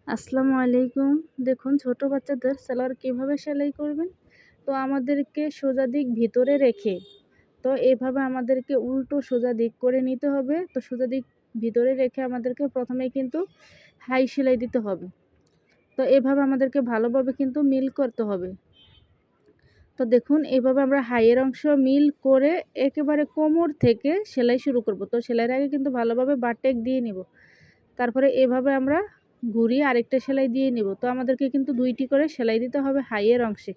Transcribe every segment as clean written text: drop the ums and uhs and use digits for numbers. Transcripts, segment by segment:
আসসালামু আলাইকুম। দেখুন ছোট বাচ্চাদের সালোয়ার কিভাবে সেলাই করবেন। তো আমাদেরকে সোজা দিক ভিতরে রেখে এভাবে আমাদেরকে উল্টো সোজা দিক করে নিতে হবে। তো সোজা দিক ভিতরে রেখে আমাদেরকে প্রথমেই কিন্তু হাই সেলাই দিতে হবে। তো এভাবে আমাদেরকে ভালোভাবে কিন্তু মিল করতে হবে। তো দেখুন এভাবে আমরা হাইয়ের অংশ মিল করে একেবারে কোমর থেকে সেলাই শুরু করব। তো সেলাইয়ের আগে কিন্তু ভালোভাবে বারটেক দিয়ে নিব। তারপরে এভাবে আমরা ঘুরিয়ে আরেকটা সেলাই দিয়ে নিব। তো আমাদেরকে কিন্তু ২টি করে সেলাই দিতে হবে হাইয়ের অংশে।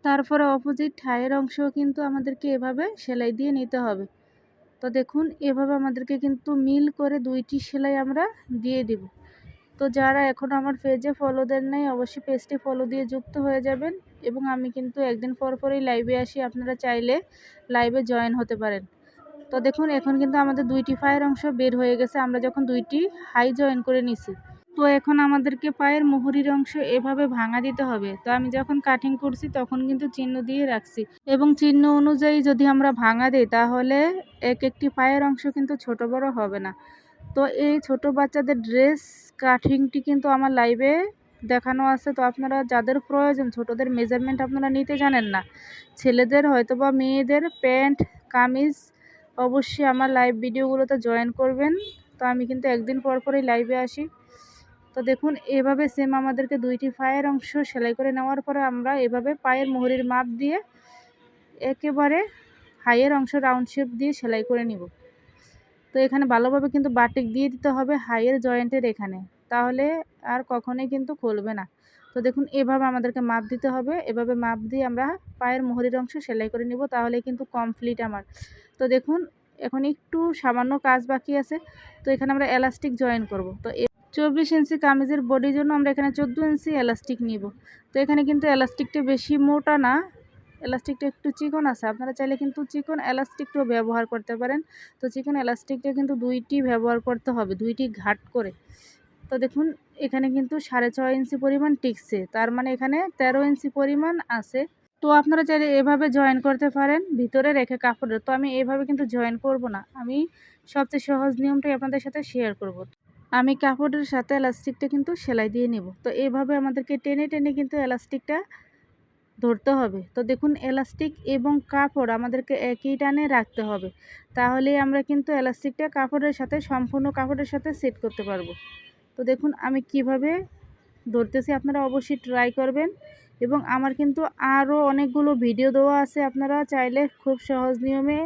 তারপরে অপোজিট হাইয়ের অংশেও কিন্তু আমাদেরকে এভাবে সেলাই দিয়ে নিতে হবে। তো দেখুন এভাবে আমাদেরকে কিন্তু মিল করে ২টি সেলাই আমরা দিয়ে দিব। তো যারা এখনও আমার পেজে ফলো দেন নাই অবশ্যই পেজটি ফলো দিয়ে যুক্ত হয়ে যাবেন এবং আমি কিন্তু একদিন পর পরই লাইভে আসি, আপনারা চাইলে লাইভে জয়েন হতে পারেন। তো দেখুন এখন কিন্তু আমাদের ২টি পায়ের অংশ বের হয়ে গেছে, আমরা যখন ২টি হাই জয়েন করে নিছি। তো এখন আমাদেরকে পায়ের মুহুরির অংশ এভাবে ভাঙা দিতে হবে। তো আমি যখন কাটিং করছি তখন কিন্তু চিহ্ন দিয়ে রাখছি এবং চিহ্ন অনুযায়ী যদি আমরা ভাঙা দিই তাহলে একটি পায়ের অংশ কিন্তু ছোট বড় হবে না। তো এই ছোট বাচ্চাদের ড্রেস কাটিংটি কিন্তু আমার লাইভে দেখানো আছে। তো আপনারা যাদের প্রয়োজন ছোটদের মেজারমেন্ট আপনারা নিতে জানেন না, ছেলেদের হয়তোবা মেয়েদের প্যান্ট কামিজ, অবশ্যই আমার লাইভ ভিডিওগুলোতে জয়েন করবেন। তো আমি কিন্তু একদিন পর পরই লাইভে আসি। তো দেখুন এভাবে সেম আমাদেরকে ২টি পায়ের অংশ সেলাই করে নেওয়ার পরে আমরা এভাবে পায়ের মুহুরির মাপ দিয়ে একেবারে হাইয়ের অংশ রাউন্ড শেপ দিয়ে সেলাই করে নিব। তো এখানে ভালোভাবে কিন্তু বাটিক দিয়ে দিতে হবে হাইয়ের জয়েন্টের এখানে, তাহলে আর কখনোই কিন্তু খুলবে না। তো দেখুন এভাবে আমাদেরকে মাপ দিতে হবে, এভাবে মাপ দিয়ে আমরা পায়ের মুহুরির অংশ সেলাই করে নিব, তাহলে কিন্তু কমপ্লিট আমার। তো দেখুন এখন একটু সামান্য কাজ বাকি আছে। তো এখানে আমরা এলাস্টিক জয়েন করব। তো 24 ইঞ্চি কামিজের বডির জন্য আমরা এখানে 14 ইঞ্চি এলাস্টিক নিব। তো এখানে কিন্তু এলাস্টিকটা বেশি মোটা না, এলাস্টিকটা একটু চিকন আছে, আপনারা চাইলে কিন্তু চিকন এলাস্টিকটাও ব্যবহার করতে পারেন। তো চিকন এলাস্টিকটা কিন্তু 2টি ব্যবহার করতে হবে, 2টি ঘাট করে। তো দেখুন এখানে কিন্তু 6.5 ইঞ্চি পরিমাণ টিকছে, তার মানে এখানে 13 ইঞ্চি পরিমাণ আছে। তো আপনারা চাইলে এভাবে জয়েন করতে পারেন ভিতরে রেখে কাপড়ের। তো আমি এভাবে কিন্তু জয়েন করব না, আমি সবচেয়ে সহজ নিয়মটাই আপনাদের সাথে শেয়ার করব। আমি কাপড়ের সাথে এলাস্টিকটা কিন্তু সেলাই দিয়ে নেব। তো এভাবে আমাদেরকে টেনে টেনে কিন্তু এলাস্টিকটা ধরতে হবে। তো দেখুন এলাস্টিক এবং কাপড় আমাদেরকে একই টানে রাখতে হবে, তাহলেই আমরা কিন্তু এলাস্টিকটা কাপড়ের সাথে সম্পূর্ণ কাপড়ের সাথে সেট করতে পারবো। তো দেখুন আমি কিভাবে ধরতেছি, আপনারা অবশ্যই ট্রাই করবেন এবং আমার কিন্তু আরও অনেকগুলো ভিডিও দেওয়া আছে, আপনারা চাইলে খুব সহজ নিয়মে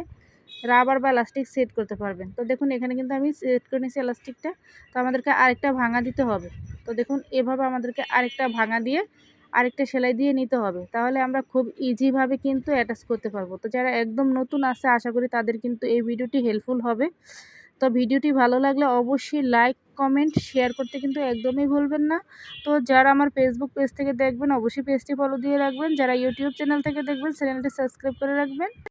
রাবার বা এলাস্টিক সেট করতে পারবেন। তো দেখুন এখানে কিন্তু আমি সেট করে নিয়েছি এলাস্টিকটা। তো আমাদেরকে আরেকটা ভাঙা দিতে হবে। তো দেখুন এভাবে আমাদেরকে আরেকটা ভাঙা দিয়ে আরেকটা সেলাই দিয়ে নিতে হবে, তাহলে আমরা খুব ইজিভাবে কিন্তু অ্যাটাচ করতে পারবো। তো যারা একদম নতুন আছে আশা করি তাদের কিন্তু এই ভিডিওটি হেল্পফুল হবে। তো ভিডিওটি ভালো লাগলে অবশ্যই লাইক কমেন্ট শেয়ার করতে কিন্তু একদমই ভুলবেন না। তো যারা আমার ফেসবুক পেজ থেকে দেখবেন অবশ্যই পেজটি ফলো দিয়ে রাখবেন, যারা ইউটিউব চ্যানেল থেকে দেখবেন চ্যানেলটি সাবস্ক্রাইব করে রাখবেন।